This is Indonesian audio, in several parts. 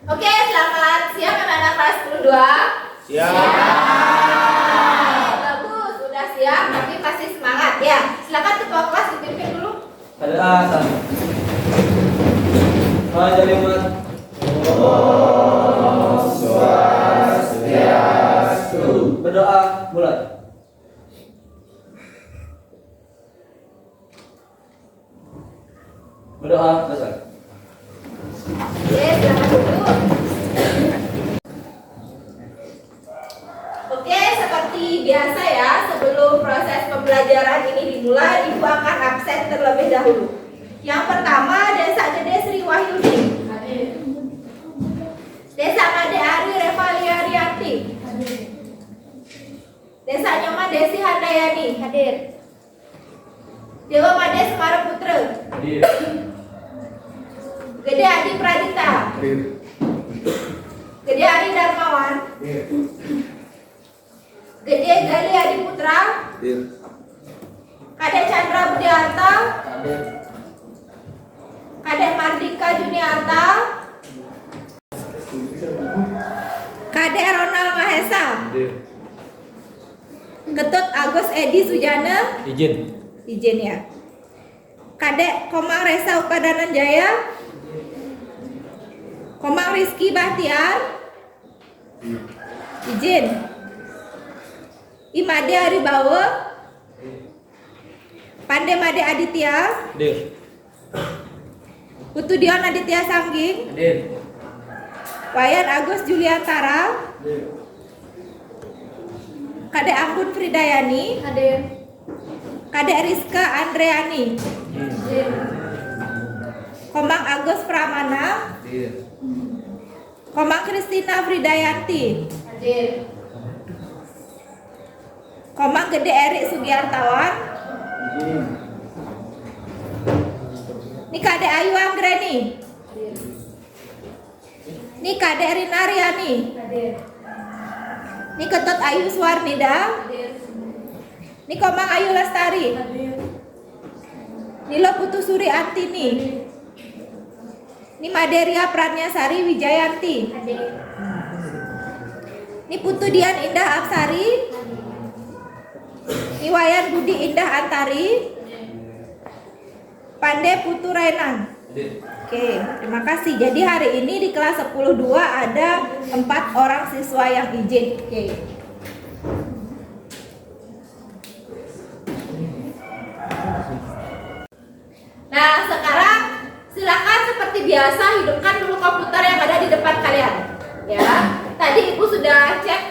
Oke, selamat siang anak-anak kelas 10-2. Siap. Bagus, udah siap tapi masih semangat ya. Silakan ketua kelas dipimpin dulu. Ada asal. Jadi umat. Om Swastiastu. Berdoa mulai. Berdoa selesai. Oke, silakan duduk. Oke, seperti biasa ya, sebelum proses pembelajaran ini dimulai, Ibu akan absen terlebih dahulu. Yang pertama, Desa Gede Sri Wahyudi. Desa Made Ari Revalia Rianti. Desa Nyoman Desi Handayani. Hadir. Dewa Made Semara Putra. Hadir. Gede Adi Pradita. Hadir. Gede Ari Darmawan. Hadir. Gede Gali Adi Putra. Hadir. Kadek Chandra Budiarta. Hadir. Kadek Mardika Juniarta. Kadek Ronald Mahesa. Hadir. Ketut Agus Edi Sujana. Izin. Ya. Kadek Komang Resa Ukadanan Jaya. Komang Rizky Bahtiar. Izin. Imade Aribawa. Pande Made Aditya. Hadir. Putudion Aditya Sangging. Hadir. Wayan Agus Juliantara. Hadir. Kadek Anggun Fridayani. Hadir. Kadek Rizka Andreani. Hadir. Komang Agus Pramana. Hadir. Komang Kristina Fridayanti. Hadir. Komang Gede Erik Sugiartawan. Izin. Ini Kadek Ayu Anggreni. Hadir. Ini Kadek Rina Riani. Hadir. Ini Ketut Ayu Suwarnida. Hadir. Ini Komang Ayu Lestari. Hadir. Nilo Putusuri Antini. Ini Maderia Pratnyasari Wijayanti. Hadir. Ini Putu Dian Indah Apsari. Ini Wayan Budi Indah Antari. Pande Putu Rainan. Hadir. Oke, terima kasih. Jadi hari ini di kelas 10-2 ada 4 orang siswa yang izin. Oke. Nah, sekarang silakan seperti biasa hidupkan dulu komputer yang ada di depan kalian. Ya, tadi Ibu sudah cek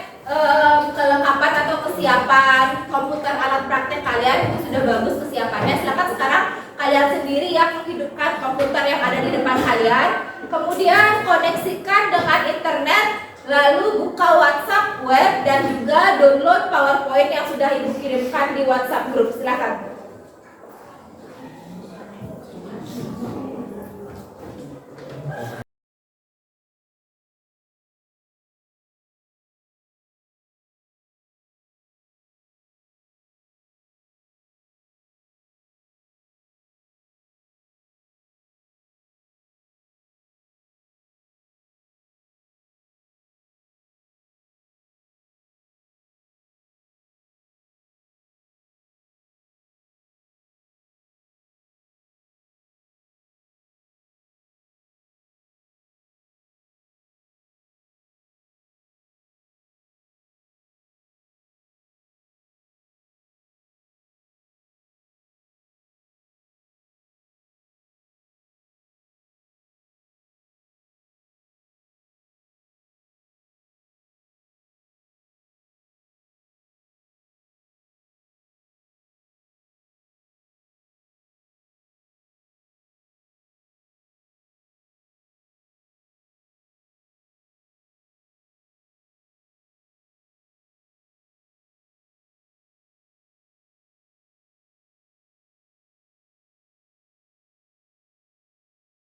kelengkapan atau kesiapan komputer alat praktek kalian, itu sudah bagus kesiapannya. Silakan sekarang kalian sendiri yang menghidupkan komputer yang ada di depan kalian, kemudian koneksikan dengan internet, lalu buka WhatsApp web dan juga download PowerPoint yang sudah Ibu kirimkan di WhatsApp grup. Silakan.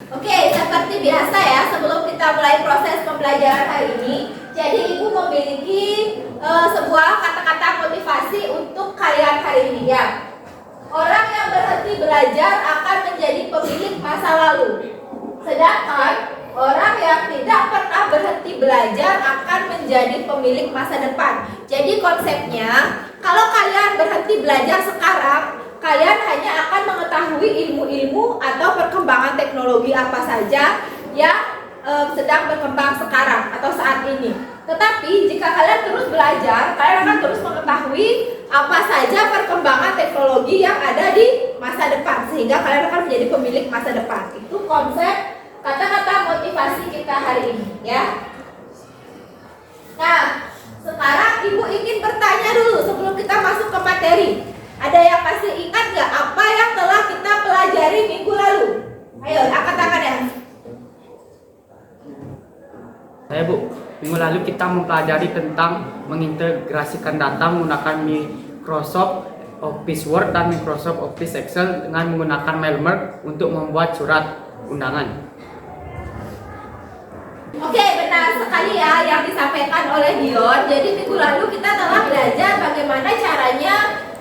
Oke, seperti biasa ya, sebelum kita mulai proses pembelajaran hari ini, jadi Ibu memiliki sebuah kata-kata motivasi untuk kalian hari ini ya. Orang yang berhenti belajar akan menjadi pemilik masa lalu. Sedangkan orang yang tidak pernah pemilik masa depan. Jadi konsepnya, kalau kalian berhenti belajar sekarang, kalian hanya akan mengetahui ilmu-ilmu atau perkembangan teknologi apa saja yang sedang berkembang sekarang atau saat ini. Tetapi jika kalian terus belajar, kalian akan terus mengetahui apa saja perkembangan teknologi yang ada di masa depan, sehingga kalian akan menjadi pemilik masa depan. Itu konsep kata-kata motivasi kita hari ini, ya. Nah, sekarang Ibu ingin bertanya dulu sebelum kita masuk ke materi. Ada yang masih ingat nggak apa yang telah kita pelajari minggu lalu? Ayo, angkat tangan ya. Saya Bu, minggu lalu kita mempelajari tentang mengintegrasikan data menggunakan Microsoft Office Word dan Microsoft Office Excel dengan menggunakan Mailmer untuk membuat surat undangan. Oke, benar sekali ya yang disampaikan oleh Dion. Jadi minggu lalu kita telah belajar bagaimana caranya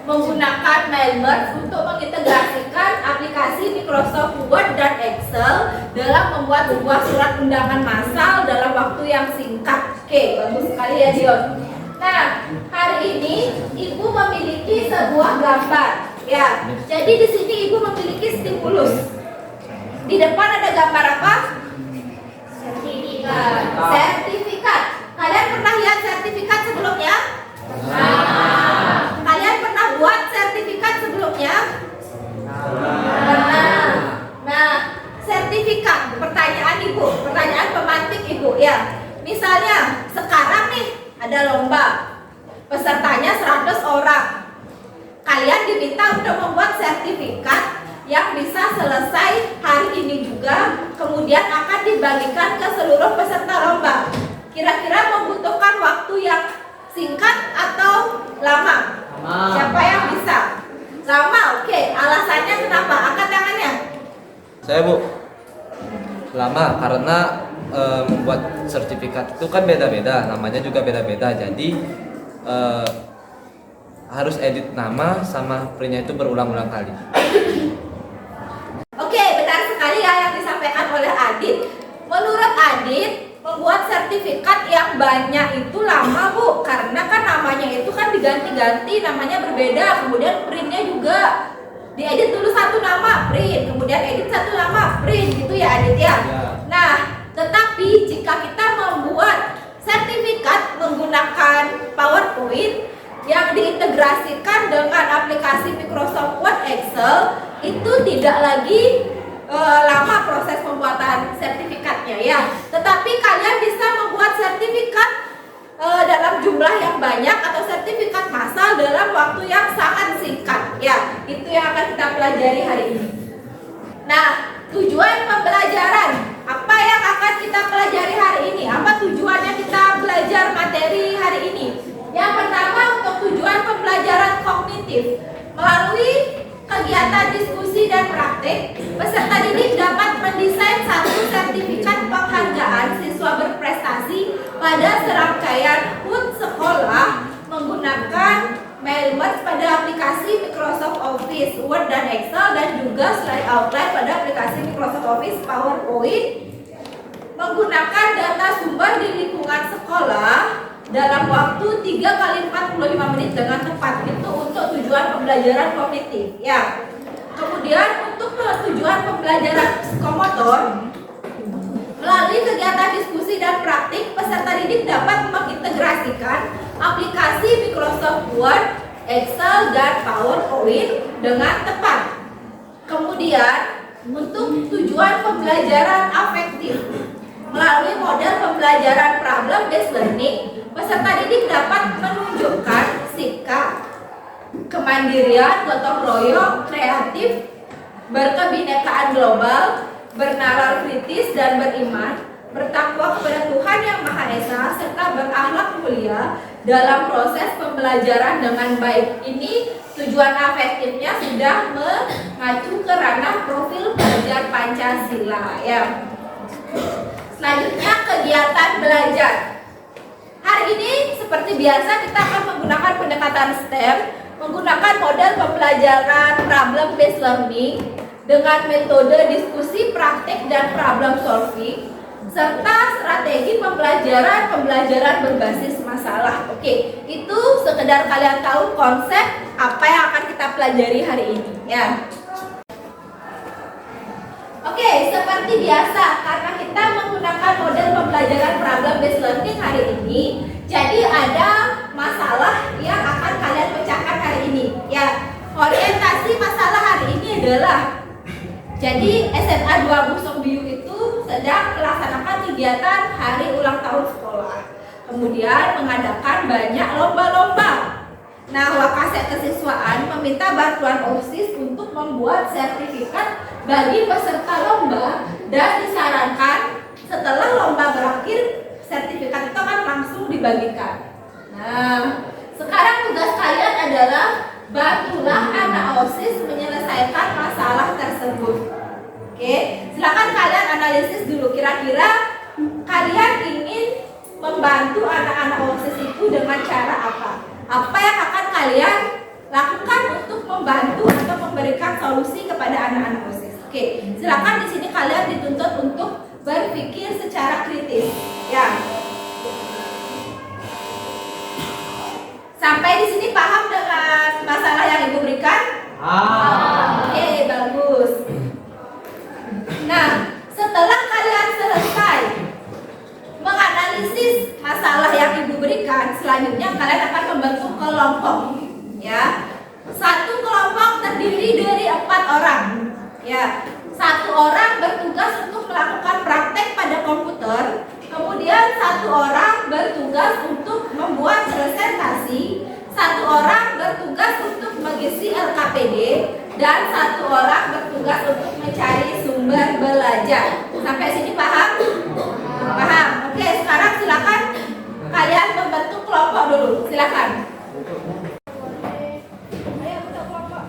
menggunakan Mailmer untuk mengintegrasikan aplikasi Microsoft Word dan Excel dalam membuat sebuah surat undangan massal dalam waktu yang singkat. Oke, bagus sekali ya Dion. Nah, hari ini Ibu memiliki sebuah gambar. Ya, jadi di sini Ibu memiliki stimulus. Di depan ada gambar apa? Sertifikat. Kalian pernah lihat sertifikat sebelumnya? Kalian pernah buat sertifikat sebelumnya? Pernah. Nah, sertifikat. Pertanyaan Ibu, pertanyaan pemantik Ibu ya. Misalnya sekarang nih ada lomba, pesertanya 100 orang. Kalian diminta untuk membuat sertifikat yang bisa selesai hari ini juga, kemudian akan dibagikan ke seluruh peserta lomba. Kira-kira membutuhkan waktu yang singkat atau lama? Siapa yang bisa? Lama, oke. Alasannya kenapa? Angkat tangannya. Saya Bu, lama karena membuat sertifikat itu kan beda-beda, namanya juga beda-beda. Jadi harus edit nama sama printnya itu berulang-ulang kali. Oke, benar sekali ya yang disampaikan oleh Adit. Menurut Adit, membuat sertifikat yang banyak itu lama Bu, karena kan namanya itu kan diganti-ganti, namanya berbeda, kemudian printnya juga diedit dulu satu nama print, kemudian edit satu nama print, gitu ya Adit ya. Nah, tetapi jika kita membuat sertifikat menggunakan PowerPoint yang diintegrasikan dengan aplikasi Microsoft Word Excel, itu tidak lagi lama proses pembuatan sertifikatnya ya. Tetapi kalian bisa membuat sertifikat dalam jumlah yang banyak atau sertifikat massal dalam waktu yang sangat singkat ya. Itu yang akan kita pelajari hari ini. Nah, tujuan pembelajaran apa yang akan kita pelajari hari ini? Apa tujuannya kita belajar materi hari ini? Yang pertama, untuk tujuan pembelajaran kognitif. Melalui kegiatan diskusi dan praktik, peserta didik dapat mendesain satu sertifikat penghargaan siswa berprestasi pada serangkaian HUT sekolah menggunakan Mailmer pada aplikasi Microsoft Office Word dan Excel, dan juga slide outline pada aplikasi Microsoft Office PowerPoint, menggunakan data sumber di lingkungan sekolah dalam waktu 3 kali 45 menit dengan tepat. Itu untuk tujuan pembelajaran kognitif ya. Kemudian untuk tujuan pembelajaran psikomotor, melalui kegiatan diskusi dan praktik, peserta didik dapat mengintegrasikan aplikasi Microsoft Word, Excel, dan PowerPoint dengan tepat. Kemudian untuk tujuan pembelajaran afektif, melalui model pembelajaran problem based learning, peserta didik dapat menunjukkan sikap kemandirian, gotong royong, kreatif, berkebinekaan global, bernalar kritis dan beriman, bertakwa kepada Tuhan Yang Maha Esa, serta berakhlak mulia dalam proses pembelajaran dengan baik. Ini tujuan afektifnya sudah mengacu ke ranah profil pelajar Pancasila ya. Selanjutnya, kegiatan belajar. Hari ini seperti biasa kita akan menggunakan pendekatan STEM, menggunakan model pembelajaran problem based learning dengan metode diskusi, praktik, dan problem solving. serta strategi pembelajaran berbasis masalah. Oke, itu sekedar kalian tahu konsep apa yang akan kita pelajari hari ini ya. Oke, seperti biasa karena kita menggunakan model pembelajaran problem based learning hari ini, jadi ada masalah yang akan kalian pecahkan hari ini ya. Orientasi masalah hari ini adalah, jadi SMA 2 Busong Biu itu sedang melaksanakan kegiatan hari ulang tahun sekolah. Kemudian mengadakan banyak lomba-lomba. Nah, Wakasek Kesiswaan meminta bantuan OSIS untuk membuat sertifikat bagi peserta lomba dan disarankan setelah lomba berakhir sertifikat itu akan langsung dibagikan. Nah, sekarang tugas kalian adalah bantulah anak OSIS menyelesaikan masalah tersebut. Oke, silakan kalian analisis dulu kira-kira kalian ingin membantu anak-anak OSIS itu dengan cara apa? Apa yang akan kalian lakukan untuk membantu atau memberikan solusi kepada anak-anak OSIS? Oke, silakan di sini kalian dituntut untuk berpikir secara kritis. Ya. Sampai di sini paham dengan masalah yang Ibu berikan? Oke, bagus. Nah, setelah kalian selesai menganalisis masalah yang Ibu berikan, selanjutnya kalian akan membentuk kelompok. Ya, satu kelompok terdiri dari 4 orang. Ya, 1 orang bertugas untuk melakukan praktek pada komputer. Kemudian 1 orang bertugas untuk membuat presentasi, 1 orang bertugas untuk mengisi LKPD, dan 1 orang bertugas untuk mencari sumber belajar. Sampai sini paham? Paham? Oke, sekarang silakan kalian membentuk kelompok dulu. Silakan. Ayo bentuk kelompok.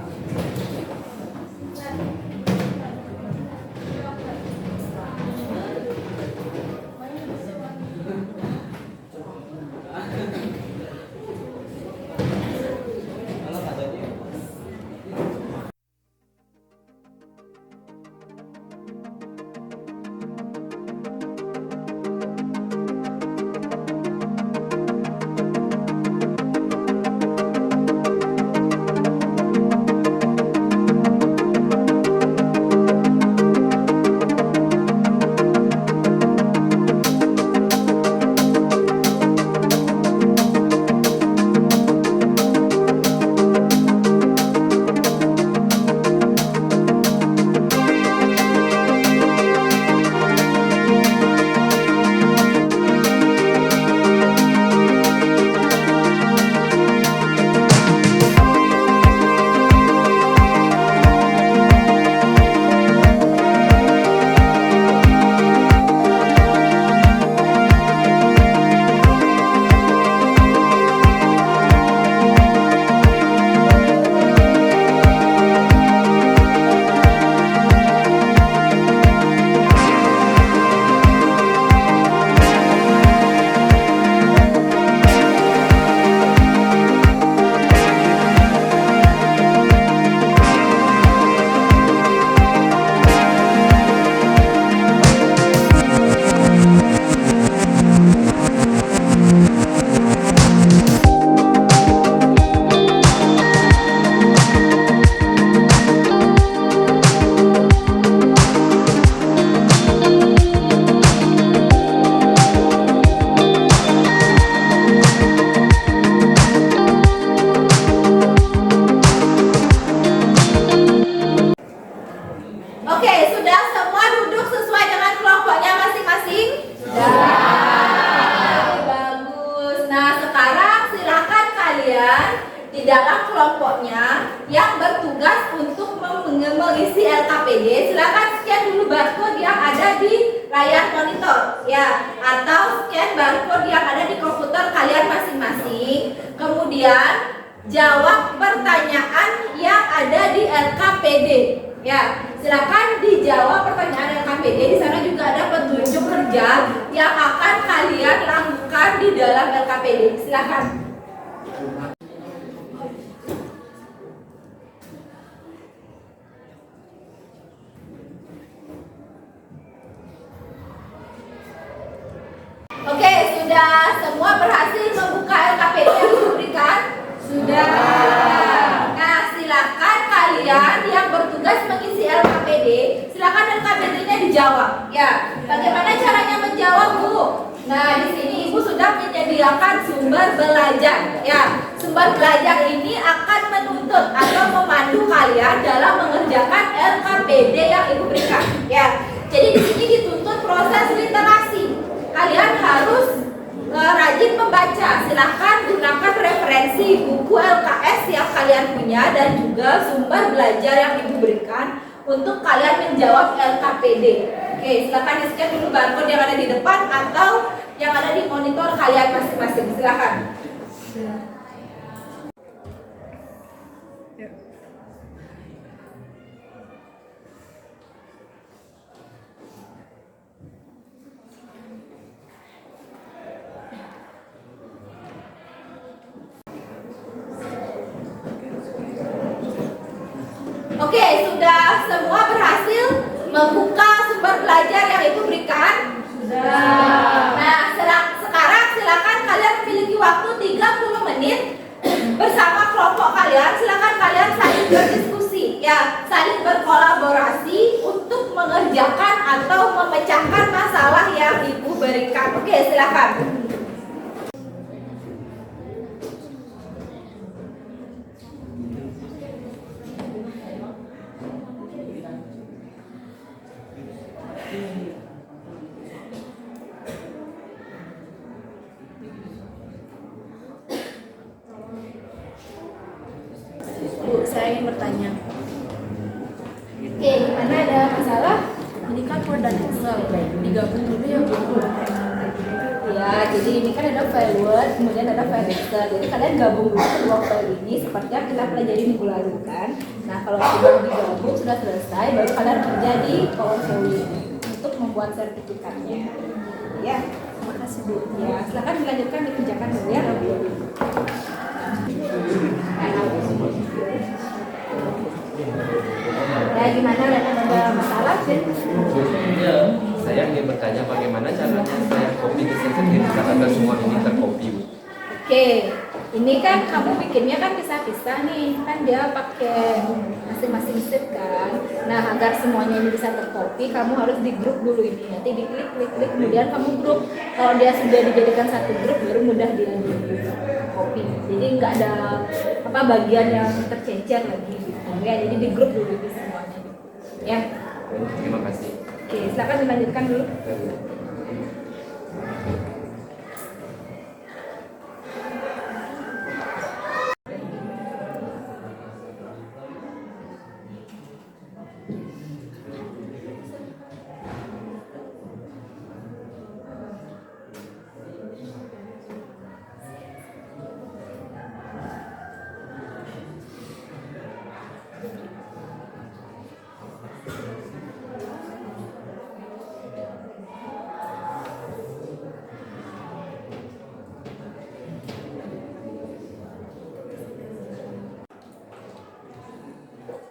dalam kelompoknya yang bertugas untuk mengisi LKPD, silakan scan dulu barcode yang ada di layar monitor ya, atau scan barcode yang ada di komputer kalian masing-masing. Kemudian jawab pertanyaan yang ada di LKPD ya. Silakan dijawab pertanyaan LKPD. Di sana juga ada petunjuk kerja yang akan kalian lakukan di dalam LKPD. Silakan. berhasil membuka LKPD yang diberikan? Sudah. Nah, silakan kalian yang bertugas mengisi LKPD, silakan LKPD-nya dijawab. Ya, bagaimana caranya menjawab, Bu? Nah, di sini Ibu sudah menyediakan sumber belajar. Ya, sumber belajar ini akan menuntut atau memandu kalian dalam mengerjakan LKPD yang Ibu berikan. Ya, jadi di sini dituntut proses literasi. Kalian harus rajin membaca. Silahkan gunakan referensi buku LKS yang kalian punya dan juga sumber belajar yang Ibu berikan untuk kalian menjawab LKPD. Oke, silakan di-scan dulu barcode yang ada di depan atau yang ada di monitor kalian masing-masing. Silakan. Oke, sudah semua berhasil membuka sumber belajar yang Ibu berikan? Sudah. Nah, sekarang silakan kalian memiliki waktu 30 menit bersama kelompok kalian. Silakan kalian saling berdiskusi, ya, saling berkolaborasi untuk mengerjakan atau memecahkan masalah yang Ibu berikan. Oke, silakan. Bu, saya ingin bertanya. Oke, gimana, ada masalah? Ini kan Word dan Excel, digabung dulu ya Bu. Ya, jadi ini kan ada file Word, kemudian ada file Excel. Jadi kalian gabung dulu kedua file ini seperti yang kita pelajari minggu lalu kan. Nah, kalau sudah digabung sudah selesai, baru kalian kerja di PowerPoint untuk membuat sertifikatnya. Ya, Terima kasih Bu. ya, silakan dilanjutkan dikerjakan dulu ya. Ya, gimana, ada masalah sih? Saya ingin bertanya bagaimana caranya saya copy ke sertifikat agar semua ini tercopy, Bu. Oke, ini kan kamu bikinnya kan pisah-pisah nih, kan dia pakai masing-masing sheet kan. Nah, agar semuanya ini bisa tercopy, kamu harus di grup dulu ini. Nanti diklik, klik, klik, kemudian kamu grup. Kalau dia sudah dijadikan satu grup, baru mudah dia di copy. Jadi nggak ada apa bagian yang tercecer lagi gitu. Ya, jadi di grup dulu ini semuanya. Ya, Terima kasih. oke, silakan dilanjutkan dulu.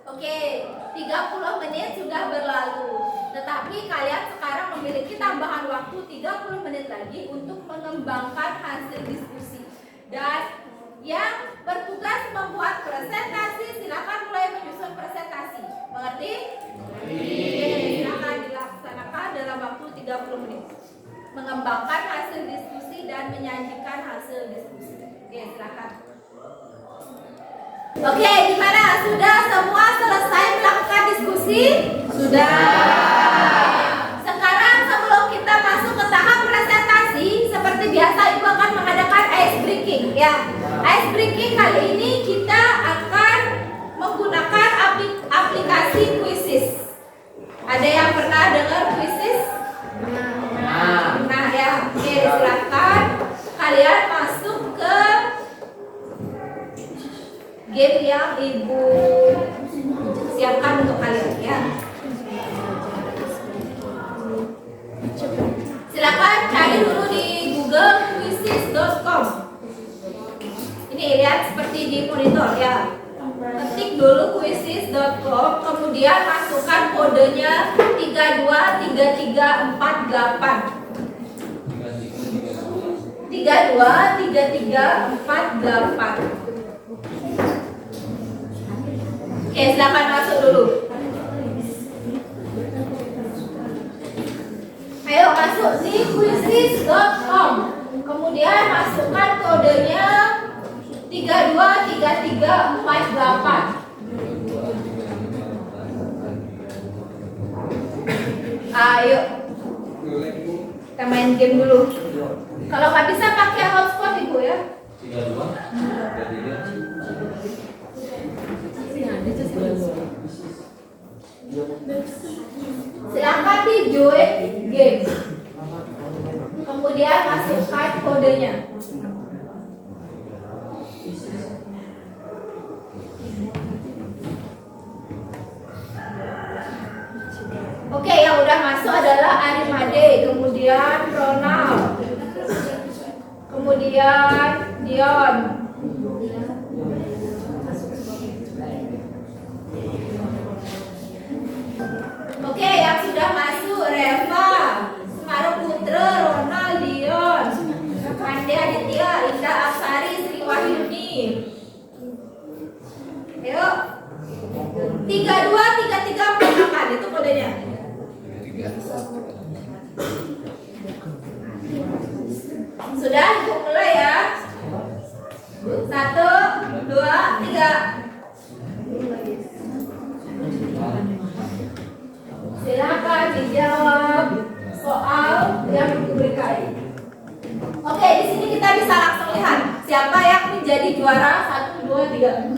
Oke, 30 menit sudah berlalu. Tetapi kalian sekarang memiliki tambahan waktu 30 menit lagi untuk mengembangkan hasil diskusi. Dan yang bertugas membuat presentasi, silakan mulai menyusun presentasi. Mengerti? Silakan dilaksanakan dalam waktu 30 menit. Mengembangkan hasil diskusi dan menyajikan hasil diskusi. Oke, silakan. Oke, gimana? Sudah semua selesai melakukan diskusi? Sudah. Sekarang sebelum kita masuk ke tahap presentasi, seperti biasa Ibu akan mengadakan ice breaking ya. Ice breaking kali ini kita akan menggunakan aplikasi Quizzes. Ada yang pernah dengar Quizzes? Nah ya, oke, silakan kalian masuk ke game yang Ibu siapkan untuk kalian ya. Silakan cari dulu di Google quizzes.com. Ini lihat seperti di monitor ya. Ketik dulu quizzes.com, kemudian masukkan kodenya 323348. 323348 32, 33, 48. Oke, silakan masuk dulu. Ayo masuk di quizizz.com. Kemudian masukkan kodenya 323348. Ayo, kita main game dulu. Kalau nggak bisa pakai hotspot ibu ya. Silakan di join game. Kemudian masukkan kodenya. Oke, yang udah masuk adalah Arimade, kemudian Ronald, kemudian Dion. Oke, yang sudah masuk Reva, Semarang Putra, Ronald, Dion, Andi Aditya, Indah Aksari, Sri Wahyuni. Ayo, 323348 itu kodenya. Sudah, ibu mulai ya. 1, 2, 3. Silakan dijawab soal yang diberikan. Oke, di sini kita bisa langsung lihat siapa yang menjadi juara. 1, 2, 3.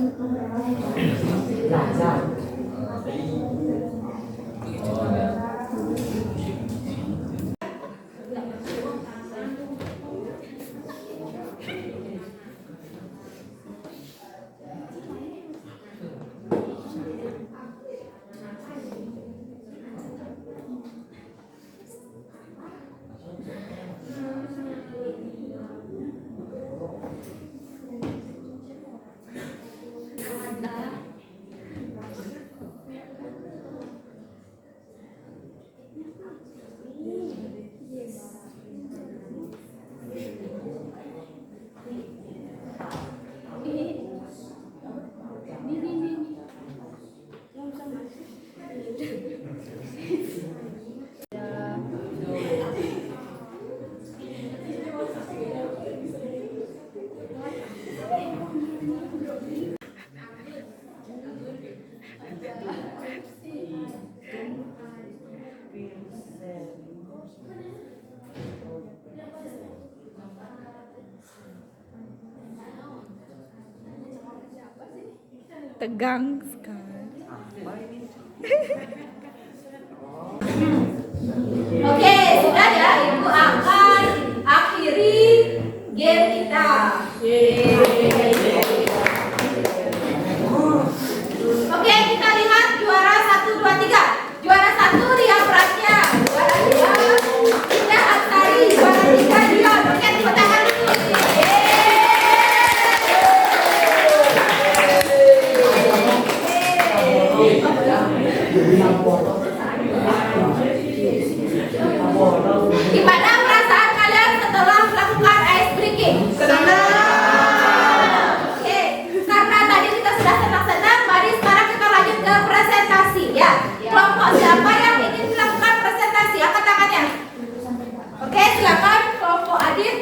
Tegang sekali. Oke, sudah ya, ibu akan akhiri game kita. Oke, kita lihat juara 1, 2, 3. Juara 1 Ria Pratnya, juara 2 Indah Aksari, juara 3 Dion. Oke, tepuk tangan dulu. Gimana perasaan kalian setelah melakukan ice breaking? Senang. Oke, karena tadi kita sudah senang-senang, mari sekarang kita lanjut ke presentasi ya. Kelompok siapa yang ingin melakukan presentasi? Angkat tangannya. Oke, silakan kelompok Adit.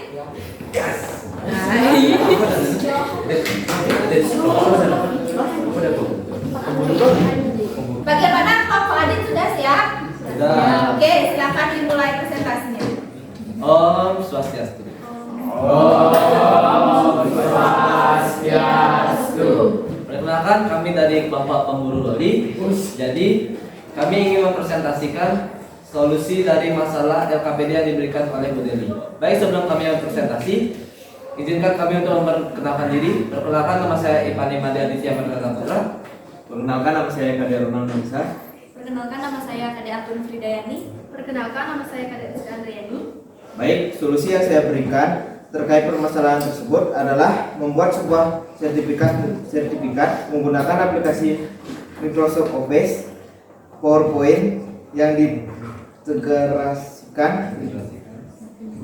Bagaimana kelompok Adit sudah siap? Sudah. Oke, silakan dimulai presentasinya. Om Swastiastu. Perkenalkan, kami dari kelompok pemburu loli. Jadi kami ingin mempresentasikan solusi dari masalah LKPD yang diberikan oleh Bu Deli. Baik, sebelum kami presentasi, izinkan kami untuk memperkenalkan diri. Perkenalkan, nama saya Ipani Made Aditya Putra. Perkenalkan, nama saya Kadir Ronald Nisa. Perkenalkan, nama saya Kade Atun Fridayani. Perkenalkan, nama saya Kade Rizky Andriani. Baik, solusi yang saya berikan terkait permasalahan tersebut adalah membuat sebuah sertifikat menggunakan aplikasi Microsoft Office, PowerPoint yang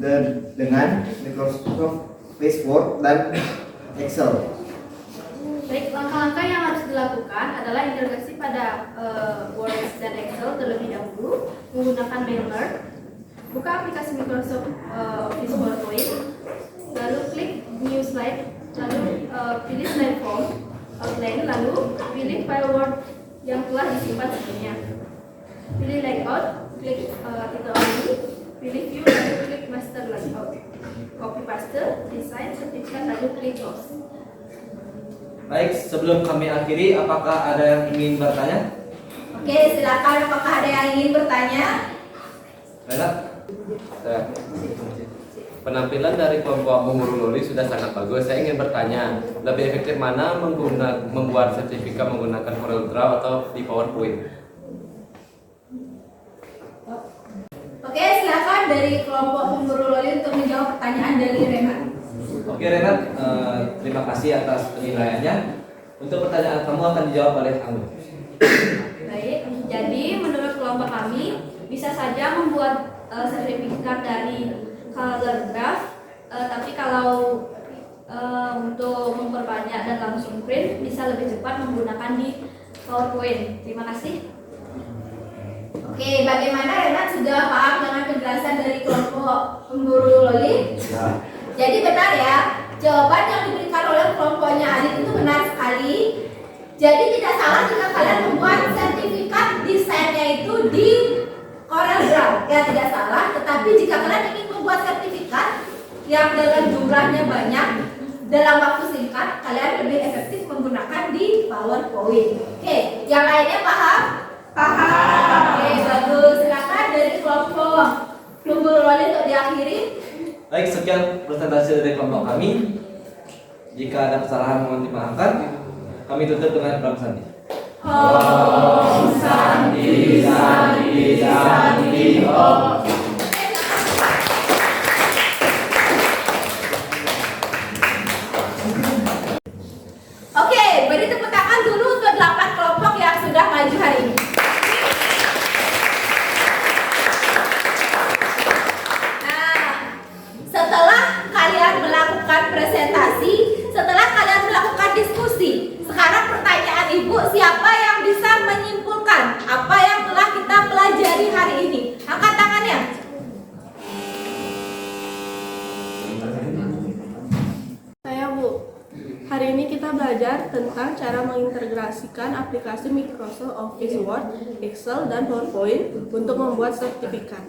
dengan Microsoft Office Word dan Excel. Baik, langkah-langkah yang harus dilakukan adalah integrasi pada Word dan Excel terlebih dahulu menggunakan Mailmer. Buka aplikasi Microsoft Office PowerPoint, lalu klik New Slide, lalu pilih Slide Form, Outline, lalu pilih file Word yang telah disimpan sebelumnya. Pilih Layout, klik titel ini, pilih View, lalu klik Master Layout. Copy paste, desain, sertifikat, lalu klik Close. Baik, sebelum kami akhiri, apakah ada yang ingin bertanya? Oke, silakan. Apakah ada yang ingin bertanya? Renat? Penampilan dari kelompok pemburu loli sudah sangat bagus. Saya ingin bertanya, lebih efektif mana membuat sertifikat menggunakan CorelDRAW atau di PowerPoint? Oke, silakan dari kelompok pemburu loli untuk menjawab pertanyaan dari Renat. Oke Renat, terima kasih atas penilaiannya. Untuk pertanyaan kamu akan dijawab oleh Anggun. Baik, jadi menurut kelompok kami bisa saja membuat sertifikat dari CorelDRAW, tapi kalau untuk memperbanyak dan langsung print bisa lebih cepat menggunakan di PowerPoint. Terima kasih. Oke, bagaimana Renat sudah paham dengan penjelasan dari kelompok pemburu loli? Jadi benar ya, jawaban yang diberikan oleh kelompoknya Adit itu benar sekali. Jadi tidak salah jika kalian membuat sertifikat desainnya itu di CorelDRAW. Ya tidak salah, tetapi jika kalian ingin membuat sertifikat yang dalam jumlahnya banyak dalam waktu singkat, kalian lebih efektif menggunakan di PowerPoint. Oke, yang lainnya paham? Paham. Oke, bagus. Silakan dari kelompok pemburu loli untuk diakhiri. Baik, sekian presentasi dari kelompok kami. Jika ada kesalahan mohon dimaafkan. Kami tutup dengan Pram Sandi. Om Santi Santi Santi Om. Oke, beri tepuk tangan dulu untuk 8 kelompok yang sudah maju hari ini. Nah, setelah kalian melakukan presentasi, setelah kalian melakukan diskusi, sekarang pertanyaan Ibu, siapa yang bisa menyimpulkan apa yang telah kita pelajari hari ini? Angkat tangannya. Saya Bu. Hari ini kita belajar tentang cara mengintegrasikan aplikasi Microsoft Office Word, Excel, dan PowerPoint untuk membuat sertifikat.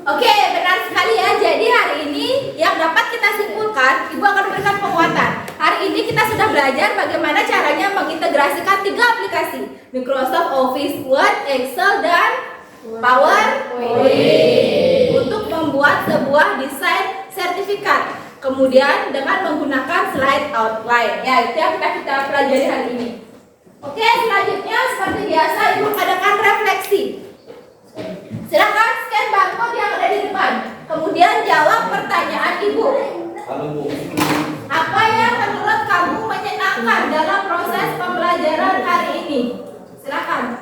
Oke, benar sekali ya. Jadi hari ini yang dapat kita simpulkan, Ibu akan memberikan penguatan. Hari ini kita sudah belajar bagaimana caranya mengintegrasikan 3 aplikasi, Microsoft Office Word, Excel, dan PowerPoint untuk membuat sebuah desain sertifikat. Kemudian dengan menggunakan slide outline. Ya, itu yang kita pelajari hari ini. Oke, selanjutnya seperti biasa Ibu adakan refleksi. Silakan scan barcode yang ada di depan. Kemudian jawab pertanyaan Ibu. Halo Bu. Apa yang menurut kamu menyenangkan dalam proses pembelajaran hari ini? Silakan.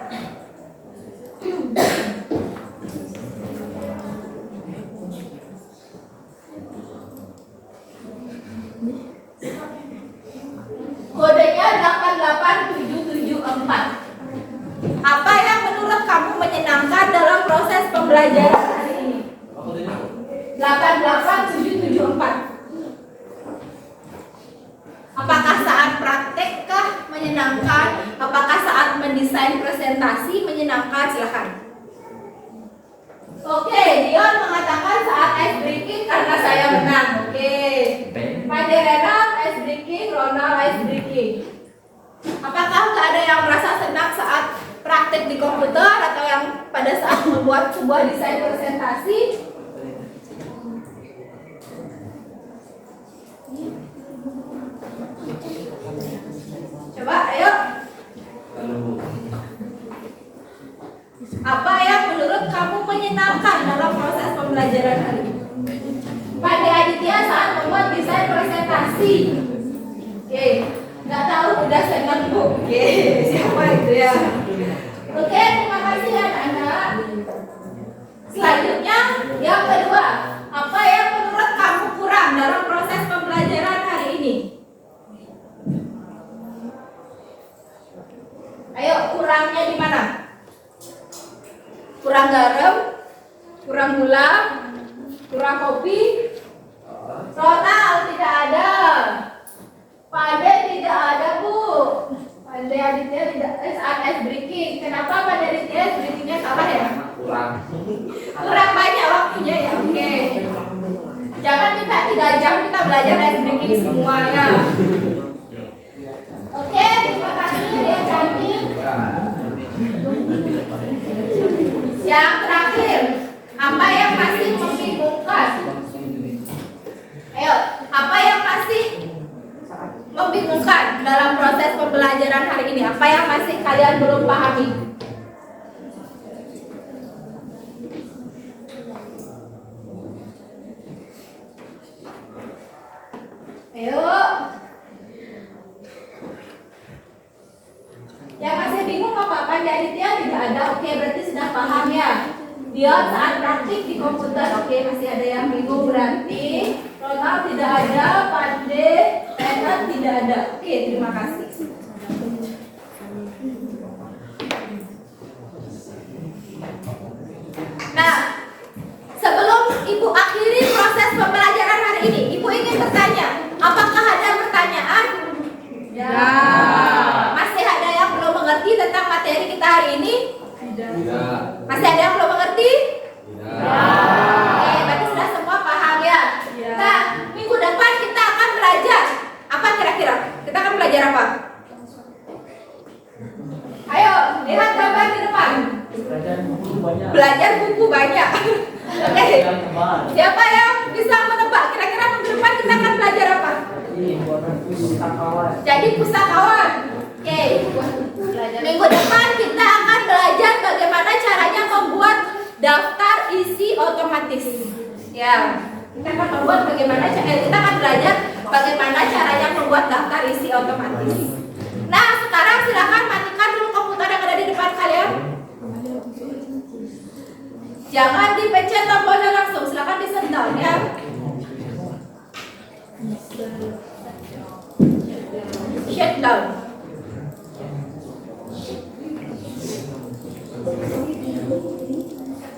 Kodenya 88774. Apa yang menurut kamu menyenangkan dalam proses pembelajaran hari ini? 88774. Apakah saat praktek kah menyenangkan? Apakah saat mendesain presentasi menyenangkan? Silakan. Oke, Dion mengatakan saat ice breaking karena saya menang. Oke. Panderena ice breaking, Ronald ice breaking. Apakah nggak ada yang merasa senang saat praktek di komputer atau yang pada saat membuat sebuah desain presentasi? Coba, ayo. Halo Bu. Apa yang menurut kamu menyenangkan dalam proses pembelajaran hari ini? Pada Aditya saat membuat desain presentasi. Oke, nggak tahu udah senang Bu. Oke, siapa itu ya? Oke, terima kasih anak-anak. Yang kedua, apa yang menurut kamu kurang dalam proses pembelajaran hari ini? Ayo, kurangnya di mana? Kurang garam, kurang gula, kurang kopi. Ronald tidak ada. Pade tidak ada, Bu. Pade Aditya tidak ice breaking. Kenapa Pade Aditya ice breakingnya salah ya? Kurang banyak waktunya ya. Oke. Jangan minta 3 jam kita belajar ice breaking semuanya. Oke, terima kasih ya cantik. Yang terakhir, apa yang masih membingungkan? Ayo, apa yang masih membingungkan dalam proses pembelajaran hari ini? Apa yang masih kalian belum pahami? Ayo. Yang masih bingung apa? Aditya tidak ada. Oke, berarti sudah paham ya. Dia saat praktik di komputer. Oke, masih ada yang bingung berarti. Ronald tidak ada, Pande, Renat tidak ada. Oke, terima kasih. Nah, sebelum Ibu akhiri proses pembelajaran hari ini, Ibu ingin bertanya, apakah ada pertanyaan? Ya. Masih ada yang belum mengerti tentang materi kita hari ini? Tidak. Masih ada yang belum mengerti? Oke, berarti sudah semua paham ya? Nah, minggu depan kita akan belajar apa kira-kira? Kita akan belajar apa? Ayo, lihat gambar di depan. Belajar buku banyak. Oke. Siapa yang bisa menebak kira-kira minggu depan kita akan belajar apa? Jadi pustakawan. Oke. Minggu depan kita akan belajar bagaimana caranya membuat daftar isi otomatis. Ya. Kita akan membuat kita akan belajar bagaimana caranya membuat daftar isi otomatis. Nah, sekarang silakan matikan dulu komputer yang ada di depan kalian. Jangan dipencet tombolnya langsung, silakan di shutdown ya. Shutdown.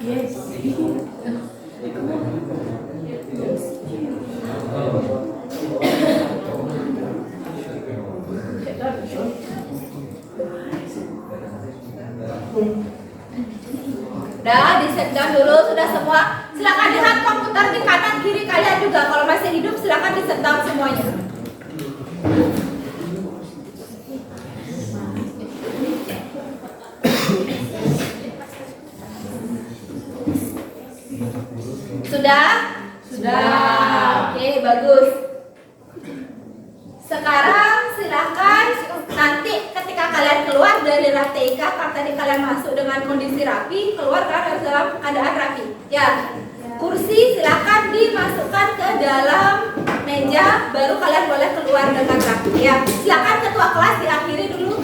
Yes. Udah, di shutdown dulu, sudah semua. Silakan lihat komputer di kanan kiri kalian juga. Kalau masih hidup silakan di shutdown semuanya. Sudah? Sudah. Oke, bagus. Sekarang silakan nanti ketika kalian keluar dari rak TK, kalau tadi kalian masuk dengan kondisi rapi, keluar kan harus dalam keadaan rapi. Ya. Kursi silakan dimasukkan ke dalam meja, baru kalian boleh keluar dengan rapi. Ya. Silakan ketua kelas diakhiri dulu.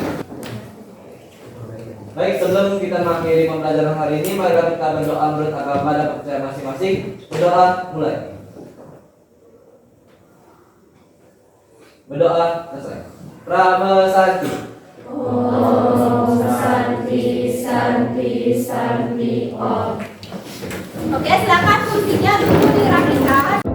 Baik, sebelum kita mengakhiri pembelajaran hari ini, mari kita berdoa menurut agama dan kepercayaan masing-masing. Berdoa, mulai. Berdoa, selesai. Prama Santi. Om Santi, Santi, Santi, Om. Oke, silakan kursinya dulu dirapikan.